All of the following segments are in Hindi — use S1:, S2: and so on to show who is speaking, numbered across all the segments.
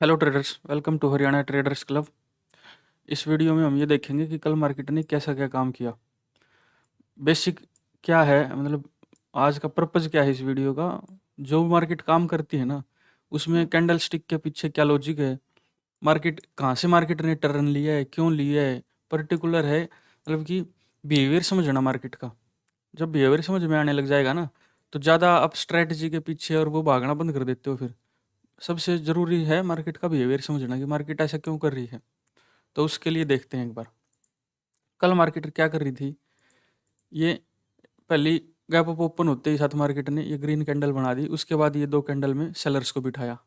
S1: Hello traders, welcome to Haryana traders club. इस वीडियो में हम ये देखेंगे कि कल मार्केट ने कैसा क्या काम किया। बेसिक क्या है, मतलब आज का पर्पज़ क्या है इस वीडियो का। जो मार्केट काम करती है ना, उसमें कैंडल स्टिक के पीछे क्या लॉजिक है, मार्केट कहाँ से मार्केट ने टर्न लिया है, क्यों लिया है, पर्टिकुलर है, मतलब कि बिहेवियर समझना मार्केट का। जब बिहेवियर समझ में आने लग जाएगा ना, तो ज़्यादा आप स्ट्रैटेजी के पीछे और वो भागना बंद कर देते हो। फिर सबसे ज़रूरी है मार्केट का बिहेवियर समझना कि मार्केट ऐसा क्यों कर रही है। तो उसके लिए देखते हैं एक बार कल मार्केट क्या कर रही थी। ये पहली गैप अप ओपन होते ही साथ मार्केट ने ये ग्रीन कैंडल बना दी। उसके बाद ये दो कैंडल में सेलर्स को बिठाया।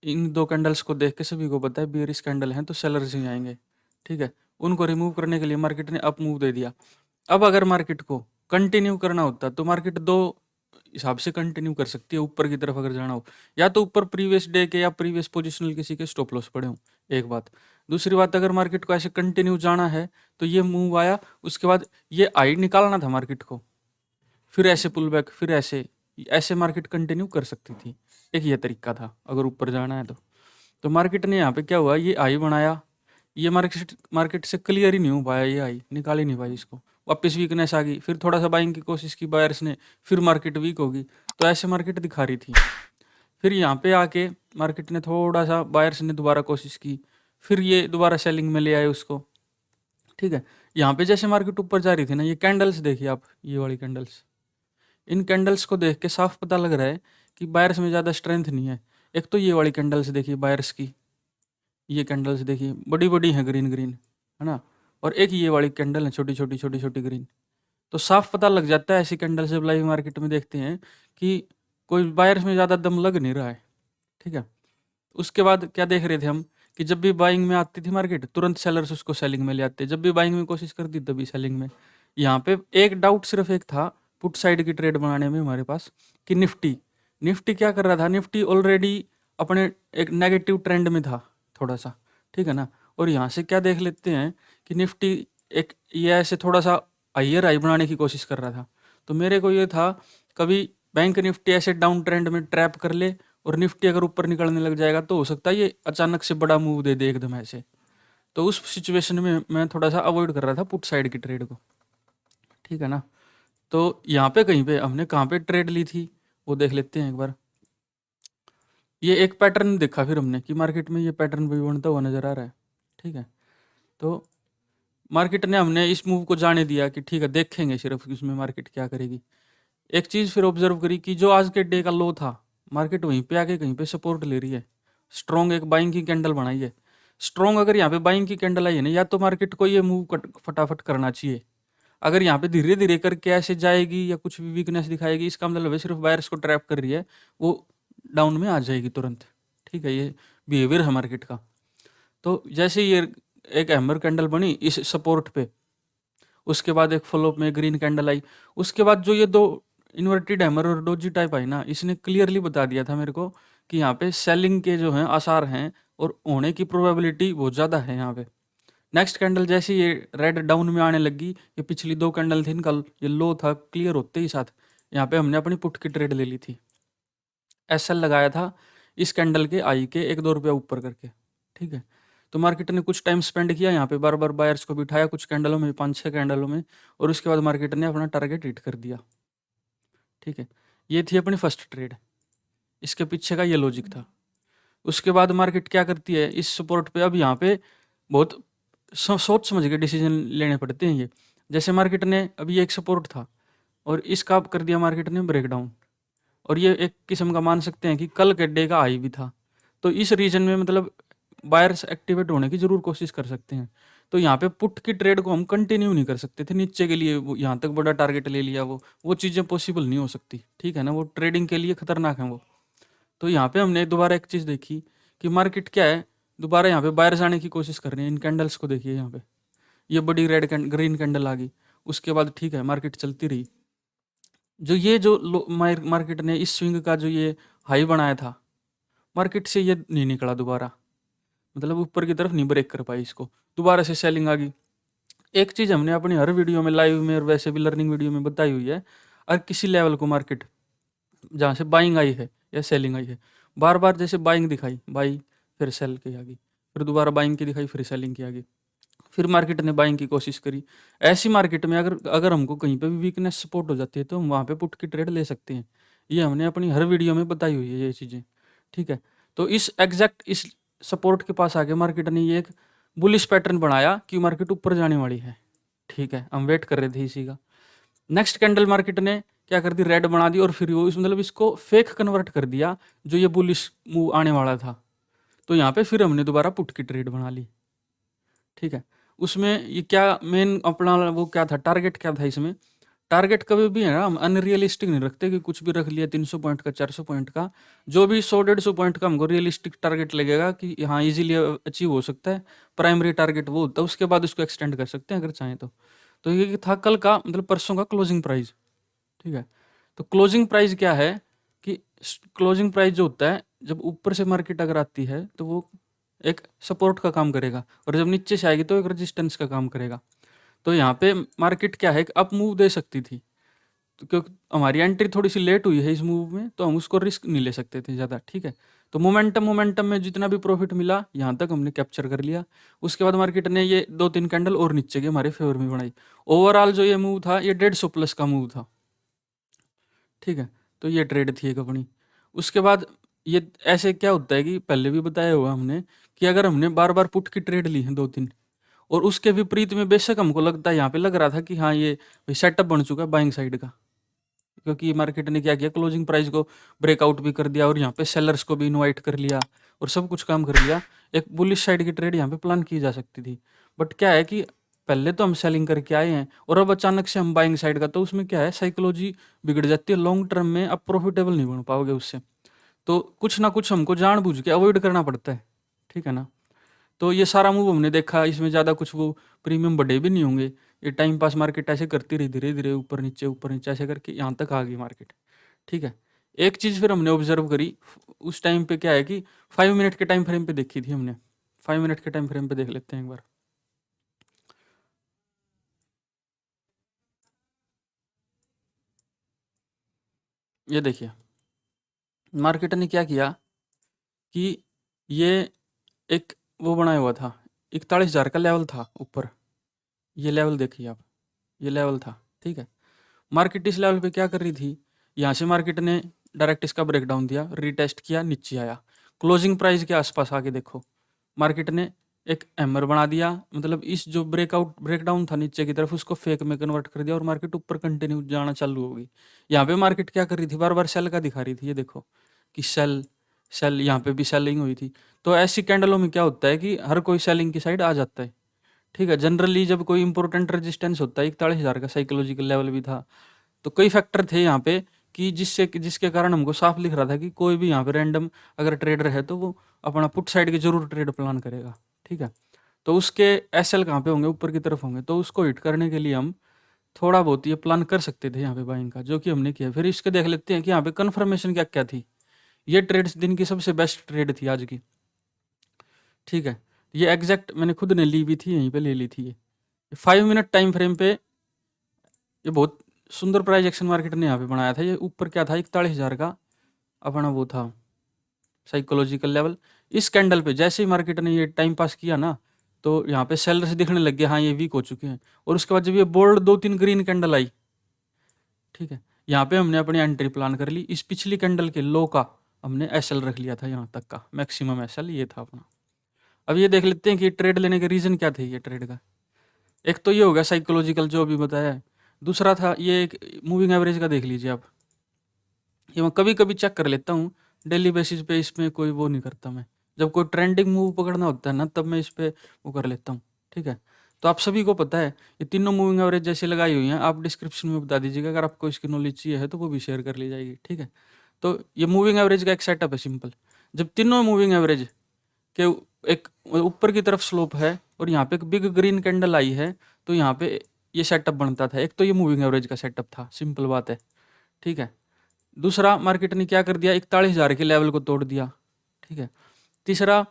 S1: इन दो कैंडल्स को देख के सभी को पता है बियरिश कैंडल हैं तो सेलर्स ही आएंगे। ठीक है, उनको रिमूव करने के लिए मार्केट ने अप मूव दे दिया। अब अगर मार्केट को कंटिन्यू करना होता तो मार्केट दो हिसाब से कंटिन्यू कर सकती है। ऊपर की तरफ अगर जाना हो, या तो ऊपर प्रीवियस डे के या प्रीवियस पोजिशनल किसी के स्टॉप लॉस पड़े हों, एक बात। दूसरी बात, अगर मार्केट को ऐसे कंटिन्यू जाना है तो ये मूव आया, उसके बाद ये आई निकालना था मार्केट को, फिर ऐसे पुल बैक, फिर ऐसे ऐसे मार्केट कंटिन्यू कर सकती थी। एक ये तरीका था अगर ऊपर जाना है तो मार्केट ने यहाँ पे क्या हुआ, ये आई बनाया, ये मार्केट मार्केट से क्लियर ही नहीं हो पाया, ये आई निकाल ही नहीं पाई इसको। वापस वीकनेस आ गई, फिर थोड़ा सा बाइंग की कोशिश की बायर्स ने, फिर मार्केट वीक होगी। तो ऐसे मार्केट दिखा रही थी। फिर यहाँ पे आके मार्केट ने थोड़ा सा, बायर्स ने दोबारा कोशिश की, फिर ये दोबारा सेलिंग में ले आए उसको। ठीक है, यहाँ पे जैसे मार्केट ऊपर जा रही थी ना, ये कैंडल्स देखिए आप, ये वाली कैंडल्स, इन कैंडल्स को देख के साफ पता लग रहा है कि बायर्स में ज़्यादा स्ट्रेंथ नहीं है। एक तो ये वाली कैंडल्स देखिए बायर्स की, ये कैंडल्स देखिए बड़ी बड़ी हैं, ग्रीन ग्रीन, है ना। और एक ये वाली कैंडल है छोटी छोटी छोटी छोटी ग्रीन। तो साफ पता लग जाता है ऐसी कैंडल से लाइव मार्केट में देखते हैं कि कोई बायर्स में ज़्यादा दम लग नहीं रहा है। ठीक है, उसके बाद क्या देख रहे थे हम कि जब भी बाइंग में आती थी मार्केट, तुरंत सेलर्स उसको सेलिंग में ले आते, जब भी बाइंग में कोशिश करती तभी सेलिंग में। यहाँ पे एक डाउट सिर्फ एक था पुट साइड की ट्रेड बनाने में हमारे पास, कि निफ्टी निफ्टी क्या कर रहा था। निफ्टी ऑलरेडी अपने एक नेगेटिव ट्रेंड में था थोड़ा सा, ठीक है ना। और यहाँ से क्या देख लेते हैं कि निफ्टी एक ये ऐसे थोड़ा सा हाइयर हाई बनाने की कोशिश कर रहा था। तो मेरे को ये था, कभी बैंक निफ्टी ऐसे डाउन ट्रेंड में ट्रैप कर ले और निफ्टी अगर ऊपर निकलने लग जाएगा तो हो सकता है ये अचानक से बड़ा मूव दे दे एकदम ऐसे। तो उस सिचुएशन में मैं थोड़ा सा अवॉइड कर रहा था पुट साइड की ट्रेड को। ठीक है ना। तो यहाँ पे कहीं पे हमने कहाँ पे ट्रेड ली थी वो देख लेते हैं एक बार। ये एक पैटर्न देखा फिर हमने कि मार्केट में ये पैटर्न भी बनता हुआ नजर आ रहा है। ठीक है, तो मार्केट ने, हमने इस मूव को जाने दिया कि ठीक है देखेंगे सिर्फ इसमें मार्केट क्या करेगी। एक चीज़ फिर ऑब्जर्व करी कि जो आज के डे का लो था, मार्केट वहीं पे आके कहीं पे सपोर्ट ले रही है। स्ट्रॉन्ग एक बाइंग की कैंडल बनाई है। स्ट्रॉन्ग अगर यहाँ पे बाइंग की कैंडल आई है ना, या तो मार्केट को ये मूव फटाफट करना चाहिए। अगर यहाँ पे धीरे धीरे करके ऐसे जाएगी या कुछ भी वीकनेस दिखाएगी, इसका मतलब है सिर्फ बायर्स को ट्रैप कर रही है, वो डाउन में आ जाएगी तुरंत। ठीक है, ये बिहेवियर है मार्केट का। तो जैसे ये एक हैमर कैंडल बनी इस सपोर्ट पे, उसके बाद एक फॉलोअप में ग्रीन कैंडल आई, उसके बाद जो ये दो इन्वर्टेड हैमर और डोजी टाइप आई ना, इसने क्लियरली बता दिया था मेरे को कि यहाँ पे सेलिंग के जो हैं आसार हैं और होने की प्रोबेबिलिटी बहुत ज़्यादा है यहाँ पे। नेक्स्ट कैंडल जैसे ये रेड डाउन में आने लगी, ये पिछली दो कैंडल थी, इनका ये लो था, क्लियर होते ही साथ यहाँ पे हमने अपनी पुट की ट्रेड ले ली थी। एसएल लगाया था इस कैंडल के आई के 1-2 रुपया ऊपर करके। ठीक है, तो मार्केट ने कुछ टाइम स्पेंड किया यहाँ पे, बार बार बायर्स को बिठाया कुछ कैंडलों में, 5-6 कैंडलों में, और उसके बाद मार्केट ने अपना टारगेट हिट कर दिया। ठीक है, ये थी अपनी फर्स्ट ट्रेड, इसके पीछे का ये लॉजिक था। उसके बाद मार्केट क्या करती है इस सपोर्ट पे, अब यहाँ पे बहुत सोच समझ के डिसीजन लेने पड़ते हैं ये। जैसे मार्केट ने, अभी एक सपोर्ट था और इसका अब कर दिया मार्केट ने ब्रेकडाउन, और ये एक किस्म का मान सकते हैं कि कल के डे का हाई भी था। तो इस रीजन में मतलब बायर्स एक्टिवेट होने की जरूर कोशिश कर सकते हैं। तो यहाँ पे पुट की ट्रेड को हम कंटिन्यू नहीं कर सकते थे नीचे के लिए, वो यहाँ तक बड़ा टारगेट ले लिया, वो चीज़ें पॉसिबल नहीं हो सकती। ठीक है ना, वो ट्रेडिंग के लिए खतरनाक है वो। तो यहाँ पे हमने दोबारा एक चीज़ देखी कि मार्केट क्या है, दोबारा यहाँ पे बायर्स आने की कोशिश कर रहे हैं। इन कैंडल्स को देखिए, यहाँ पे ये बड़ी रेड ग्रीन कैंडल आ गई, उसके बाद ठीक है मार्केट चलती रही। जो ये जो मार्केट ने इस स्विंग का जो ये हाई बनाया था, मार्केट से ये नहीं निकला दोबारा, मतलब ऊपर की तरफ नहीं ब्रेक कर पाई इसको, दोबारा से सेलिंग आ गई। एक चीज़ हमने अपनी हर वीडियो में, लाइव में और वैसे भी लर्निंग वीडियो में बताई हुई है, अगर किसी लेवल को मार्केट जहाँ से बाइंग आई है या सेलिंग आई है, बार बार जैसे बाइंग दिखाई, बाई, फिर सेल की आ गई, फिर दोबारा बाइंग की दिखाई, फिर सेलिंग की आ गई, फिर मार्केट ने बाइंग की कोशिश करी। ऐसी मार्केट में अगर अगर हमको कहीं पे भी वीकनेस सपोर्ट हो जाती है तो हम वहाँ पे पुट की ट्रेड ले सकते हैं। ये हमने अपनी हर वीडियो में बताई हुई है ये चीज़ें, ठीक है। तो इस एग्जैक्ट इस सपोर्ट के पास आके मार्केट ने ये एक बुलिश पैटर्न बनाया कि मार्केट ऊपर जाने वाली है, ठीक है। हम वेट कर रहे थे इसी का। नेक्स्ट कैंडल मार्केट ने क्या कर दी, रेड बना दी, और फिर वो मतलब इसको फेक कन्वर्ट कर दिया जो ये बुलिश मूव आने वाला था। तो यहाँ पे फिर हमने दोबारा पुट की ट्रेड बना ली, ठीक है। उसमें ये क्या मेन अपना वो क्या था, टारगेट क्या था इसमें। टारगेट कभी भी है ना हम अनरियलिस्टिक नहीं रखते कि कुछ भी रख लिया 300 पॉइंट का, 400 पॉइंट का। जो भी 100-150 पॉइंट का हमको रियलिस्टिक टारगेट लगेगा कि हाँ इजीली अचीव हो सकता है, प्राइमरी टारगेट वो होता है, उसके बाद उसको एक्सटेंड कर सकते हैं अगर चाहें तो। तो ये था कल का मतलब परसों का क्लोजिंग प्राइस, ठीक है। तो क्लोजिंग प्राइस क्या है कि क्लोजिंग प्राइस जो होता है जब ऊपर से मार्केट अगर आती है तो वो एक सपोर्ट का काम करेगा, और जब नीचे से आएगी तो एक रेजिस्टेंस का काम करेगा। तो यहाँ पे मार्केट क्या है कि अप मूव दे सकती थी, तो क्योंकि हमारी एंट्री थोड़ी सी लेट हुई है इस मूव में तो हम उसको रिस्क नहीं ले सकते थे ज़्यादा, ठीक है। तो मोमेंटम में जितना भी प्रॉफिट मिला यहाँ तक हमने कैप्चर कर लिया। उसके बाद मार्केट ने ये 2-3 कैंडल और नीचे के हमारे फेवर में बनाई। ओवरऑल जो ये मूव था ये 150 प्लस का मूव था, ठीक है। तो ये ट्रेड थी एक अपनी। उसके बाद ये ऐसे क्या होता है कि पहले भी बताया हुआ हमने कि अगर हमने बार बार पुट की ट्रेड ली है 2-3, और उसके विपरीत में बेशक हमको लगता है यहाँ पे लग रहा था कि हाँ ये सेटअप बन चुका है बाइंग साइड का, क्योंकि मार्केट ने क्या किया, क्लोजिंग प्राइस को ब्रेकआउट भी कर दिया और यहाँ पे सेलर्स को भी इनवाइट कर लिया और सब कुछ काम कर लिया। एक बुलिश साइड की ट्रेड यहाँ पे प्लान की जा सकती थी, बट क्या है कि पहले तो हम सेलिंग करके आए हैं और अब अचानक से हम बाइंग साइड का, तो उसमें क्या है साइकोलॉजी बिगड़ जाती है, लॉन्ग टर्म में आप प्रॉफिटेबल नहीं बन पाओगे उससे। तो कुछ ना कुछ हमको जानबूझ के अवॉइड करना पड़ता है, ठीक है ना। तो ये सारा मूव हमने देखा, इसमें ज़्यादा कुछ वो प्रीमियम बढ़े भी नहीं होंगे। ये टाइम पास मार्केट ऐसे करती रही, धीरे धीरे ऊपर नीचे ऐसे करके यहाँ तक आ गई मार्केट, ठीक है। एक चीज़ फिर हमने ऑब्जर्व करी उस टाइम पे, क्या है कि 5 मिनट के टाइम फ्रेम पे देखी थी हमने। 5 मिनट के टाइम फ्रेम पे देख लेते हैं एक बार। ये देखिए मार्केट ने क्या किया कि ये एक वो बनाया हुआ था, 41,000 का लेवल था ऊपर। ये लेवल देखिए आप, ये लेवल था, ठीक है। मार्केट इस लेवल पे क्या कर रही थी, यहाँ से मार्केट ने डायरेक्ट इसका ब्रेकडाउन दिया, रीटेस्ट किया, नीचे आया, क्लोजिंग प्राइस के आसपास आके देखो मार्केट ने एक हैमर बना दिया, मतलब इस जो ब्रेकडाउन था नीचे की तरफ उसको फेक में कन्वर्ट कर दिया और मार्केट ऊपर कंटिन्यू जाना चालू हो गई। यहाँ पे मार्केट क्या कर रही थी, बार बार सेल का दिखा रही थी, ये देखो कि सेल सेल, यहाँ पे भी सेलिंग हुई थी। तो ऐसी कैंडलों में क्या होता है कि हर कोई सेलिंग की साइड आ जाता है, ठीक है। जनरली जब कोई इंपॉर्टेंट रेजिस्टेंस होता है, 41,000 का साइकोलॉजिकल लेवल भी था, तो कई फैक्टर थे यहाँ पे कि जिसके कारण हमको साफ लिख रहा था कि कोई भी यहाँ पे रैंडम अगर ट्रेडर है तो वो अपना पुट साइड की जरूर ट्रेड प्लान करेगा, ठीक है। तो उसके एसएल कहाँ पे होंगे, ऊपर की तरफ होंगे, तो उसको हिट करने के लिए हम थोड़ा बहुत ये प्लान कर सकते थे यहाँ पे बाइंग का, जो कि हमने किया। फिर इसके देख लेते हैं कि यहाँ पे कन्फर्मेशन क्या क्या थी। ये ट्रेड्स दिन की सबसे बेस्ट ट्रेड थी आज की, ठीक है। ये एग्जैक्ट मैंने खुद ने ली भी थी, यहीं पे ले ली थी ये 5 मिनट टाइम फ्रेम पे। ये बहुत सुंदर प्राइस एक्शन मार्केट ने यहाँ पे बनाया था। ये ऊपर क्या था, 41,000 का अपना वो था साइकोलॉजिकल लेवल। इस कैंडल पे जैसे ही मार्केट ने ये टाइम पास किया ना, तो यहाँ पे सेलर्स दिखने लग गए, हाँ ये वीक हो चुके हैं। और उसके बाद जब ये बोल्ड 2-3 ग्रीन कैंडल आई, ठीक है, यहाँ पे हमने अपनी एंट्री प्लान कर ली। इस पिछली कैंडल के लो का हमने एसएल रख लिया था, यहाँ तक का मैक्सिमम एसएल ये था अपना। अब ये देख लेते हैं कि ट्रेड लेने के रीजन क्या थे ये ट्रेड का। एक तो ये हो गया साइकोलॉजिकल जो अभी बताया है। दूसरा था ये एक मूविंग एवरेज का देख लीजिए आप, ये मैं कभी कभी चेक कर लेता हूँ, डेली बेसिस पे इसमें कोई वो नहीं करता मैं। जब कोई ट्रेंडिंग मूव पकड़ना होता है ना तब मैं इस पे वो कर लेता हूँ, ठीक है। तो आप सभी को पता है ये तीनों मूविंग एवरेज जैसे लगाई हुई हैं, आप डिस्क्रिप्शन में बता दीजिएगा, अगर आपको इसकी नॉलेज चाहिए है तो वो भी शेयर कर ली जाएगी, ठीक है। तो ये मूविंग एवरेज का एक सेटअप है सिंपल। जब तीनों मूविंग एवरेज के एक ऊपर की तरफ स्लोप है और यहाँ पे एक बिग ग्रीन कैंडल आई है, तो यहाँ पे ये सेटअप बनता था। एक तो ये मूविंग एवरेज का सेटअप था, सिंपल बात है, ठीक है। दूसरा मार्केट ने क्या कर दिया, 41,000 के लेवल को तोड़ दिया, ठीक है। तीसरा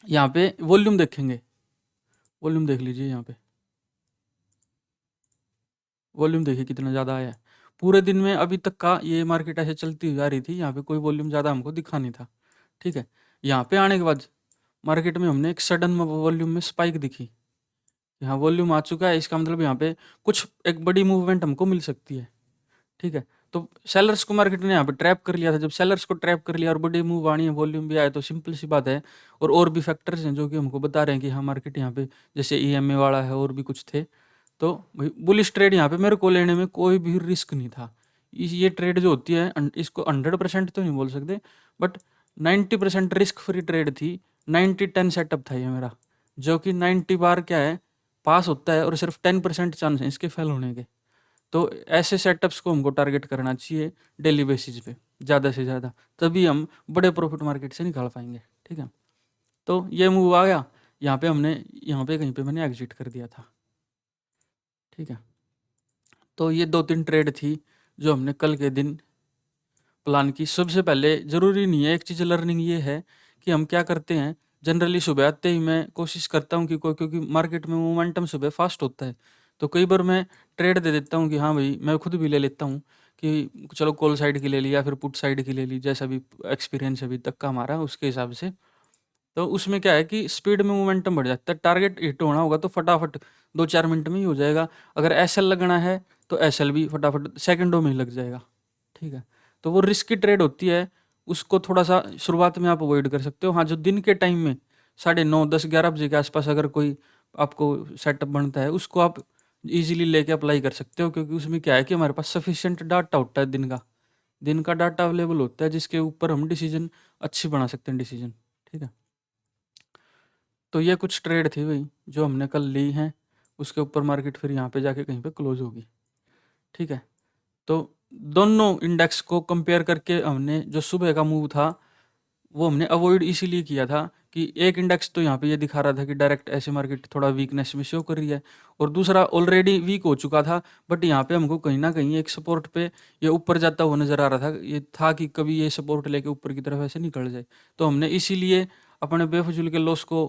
S1: यहाँ पे वॉल्यूम देखेंगे, वॉल्यूम देख लीजिए, यहाँ पे वॉल्यूम देखिए कितना ज़्यादा आया है। पूरे दिन में अभी तक का ये मार्केट ऐसे चलती हुई आ रही थी, यहाँ पे कोई वॉल्यूम ज़्यादा हमको दिखा नहीं था, ठीक है। यहाँ पे आने के बाद मार्केट में हमने एक सडन वॉल्यूम में स्पाइक दिखी। यहाँ वॉल्यूम आ चुका है, इसका मतलब यहाँ पे कुछ एक बड़ी मूवमेंट हमको मिल सकती है। ठीक है, तो सेलर्स को मार्केट ने यहाँ पे ट्रैप कर लिया था। जब सेलर्स को ट्रैप कर लिया और बड़ी मूव आनी है, वॉल्यूम भी आया, तो सिंपल सी बात है। और भी फैक्टर्स हैं जो कि हमको बता रहे हैं कि हाँ मार्केट यहाँ पे जैसे ईएमए वाला है और भी कुछ थे। तो भाई बुलिश ट्रेड यहाँ पे मेरे को लेने में कोई भी रिस्क नहीं था। ये ट्रेड जो होती है इसको 100% तो नहीं बोल सकते, बट 90% रिस्क फ्री ट्रेड थी। 90-10 सेटअप था ये मेरा, जो कि 90 बार क्या है पास होता है और सिर्फ 10% चांस है इसके फेल होने के। तो ऐसे सेटअप्स को हमको टारगेट करना चाहिए डेली बेसिस पे ज़्यादा से ज़्यादा, तभी हम बड़े प्रॉफिट मार्केट से निकाल पाएंगे। ठीक है, तो ये मूव आ गया, यहाँ पे कहीं पे मैंने एग्जिट कर दिया था। ठीक है, तो ये 2-3 ट्रेड थी जो हमने कल के दिन प्लान की। सबसे पहले ज़रूरी नहीं है, एक चीज़ लर्निंग ये है कि हम क्या करते हैं, जनरली सुबह आते ही मैं कोशिश करता हूँ कि क्योंकि मार्केट में मोमेंटम सुबह फास्ट होता है, तो कई बार मैं ट्रेड दे देता हूँ कि हाँ भाई, मैं खुद भी ले लेता हूँ कि चलो कॉल साइड की ले ली या फिर पुट साइड की ले ली, जैसा भी एक्सपीरियंस अभी तक का हमारा उसके हिसाब से। तो उसमें क्या है कि स्पीड में मोमेंटम बढ़ जाता है। टारगेट हिट होना होगा तो फटाफट 2-4 मिनट में ही हो जाएगा। अगर एसएल लगना है तो एसएल भी फटाफट सेकंडों में ही लग जाएगा। ठीक है, तो वो रिस्की ट्रेड होती है, उसको थोड़ा सा शुरुआत में आप अवॉइड कर सकते हो। हाँ, जो दिन के टाइम में 9:30, 10, 11 बजे के आसपास अगर कोई आपको सेटअप बनता है, उसको आप इजीली लेके अप्लाई कर सकते हो, क्योंकि उसमें क्या है कि हमारे पास सफिशिएंट डाटा होता है। दिन का डाटा अवेलेबल होता है, जिसके ऊपर हम डिसीजन अच्छी बना सकते हैं डिसीजन। ठीक है, तो ये कुछ ट्रेड थी भाई जो हमने कल ली हैं, उसके ऊपर मार्केट फिर यहाँ पे जाके कहीं पे क्लोज होगी। ठीक है, तो दोनों इंडेक्स को कंपेयर करके हमने जो सुबह का मूव था वो हमने अवॉइड इसीलिए किया था कि एक इंडेक्स तो यहाँ पे ये दिखा रहा था कि डायरेक्ट ऐसे मार्केट थोड़ा वीकनेस में शो कर रही है, और दूसरा ऑलरेडी वीक हो चुका था, बट यहाँ पे हमको कहीं ना कहीं एक सपोर्ट पे ये ऊपर जाता हुआ नजर आ रहा था। ये था कि कभी ये सपोर्ट लेके ऊपर की तरफ ऐसे निकल जाए, तो हमने इसीलिए अपने बेफजूल के लॉस को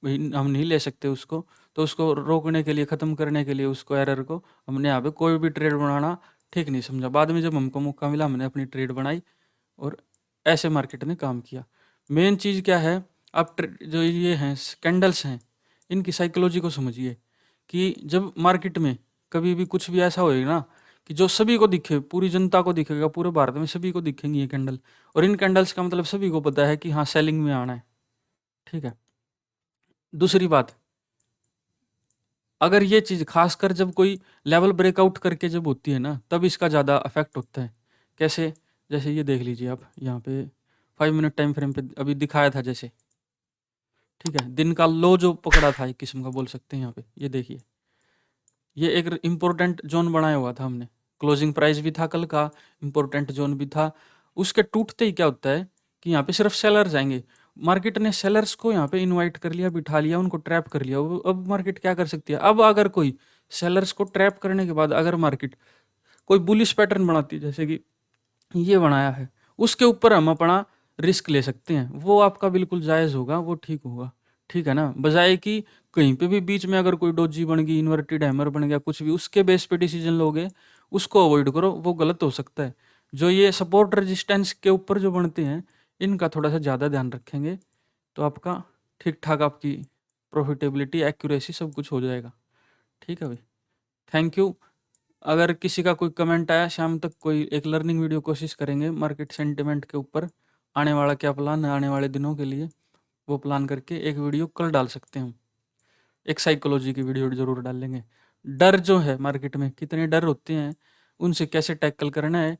S1: हम नहीं ले सकते उसको, तो उसको रोकने के लिए, ख़त्म करने के लिए उसको एरर को, हमने यहाँ पे कोई भी ट्रेड बनाना ठीक नहीं समझा। बाद में जब हमको मौका मिला हमने अपनी ट्रेड बनाई और ऐसे मार्केट ने काम किया। मेन चीज़ क्या है, आप जो ये हैं कैंडल्स हैं, इनकी साइकोलॉजी को समझिए कि जब मार्केट में कभी भी कुछ भी ऐसा होएगा ना कि जो सभी को दिखे, पूरी जनता को दिखेगा, पूरे भारत में सभी को दिखेंगी ये कैंडल, और इन कैंडल्स का मतलब सभी को पता है कि हाँ सेलिंग में आना है। ठीक है, दूसरी बात, अगर ये चीज़ खासकर जब कोई लेवल ब्रेकआउट करके जब होती है ना, तब इसका ज़्यादा इफेक्ट होता है। कैसे, जैसे ये देख लीजिए आप यहाँ पे 5 मिनट टाइम फ्रेम पे अभी दिखाया था जैसे। ठीक है, दिन का लो जो पकड़ा था एक किस्म का बोल सकते हैं यहाँ पे, ये देखिए, ये एक इम्पोर्टेंट जोन बनाया हुआ था हमने। क्लोजिंग प्राइस भी था कल का, इम्पोर्टेंट जोन भी था। उसके टूटते ही क्या होता है कि यहाँ पे सिर्फ सेलर्स आएंगे। मार्केट ने सेलर्स को यहाँ पे इनवाइट कर लिया, बिठा लिया, उनको ट्रैप कर लिया। अब मार्केट क्या कर सकती है, अब अगर कोई सेलर्स को ट्रैप करने के बाद अगर मार्केट कोई बुलिश पैटर्न बनाती है जैसे कि ये बनाया है, उसके ऊपर हम अपना रिस्क ले सकते हैं। वो आपका बिल्कुल जायज़ होगा, वो ठीक होगा। ठीक है ना, बजाय कि कहीं पे भी बीच में अगर कोई डोजी बन गई, इन्वर्टेड हैमर बन गया, कुछ भी उसके बेस पे डिसीजन लोगे, उसको अवॉइड करो, वो गलत हो सकता है। जो ये सपोर्ट रेजिस्टेंस के ऊपर जो बनते हैं, इनका थोड़ा सा ज़्यादा ध्यान रखेंगे तो आपका ठीक ठाक, आपकी प्रॉफिटेबिलिटी, एक्यूरेसी सब कुछ हो जाएगा। ठीक है भाई, थैंक यू। अगर किसी का कोई कमेंट आया शाम तक, कोई एक लर्निंग वीडियो कोशिश करेंगे मार्केट सेंटिमेंट के ऊपर, आने वाला क्या प्लान है आने वाले दिनों के लिए, वो प्लान करके एक वीडियो कल डाल सकते हैं हम। एक साइकोलॉजी की वीडियो जरूर डालेंगे। डर जो है मार्केट में, कितने डर होते हैं, उनसे कैसे टैकल करना है।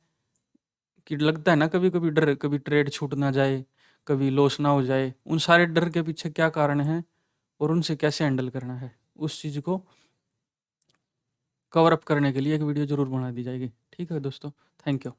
S1: कि लगता है ना कभी कभी डर, कभी ट्रेड छूट ना जाए, कभी लॉस ना हो जाए, उन सारे डर के पीछे क्या कारण है और उनसे कैसे हैंडल करना है, उस चीज़ को कवर अप करने के लिए एक वीडियो जरूर बना दी जाएगी। ठीक है दोस्तों, थैंक यू।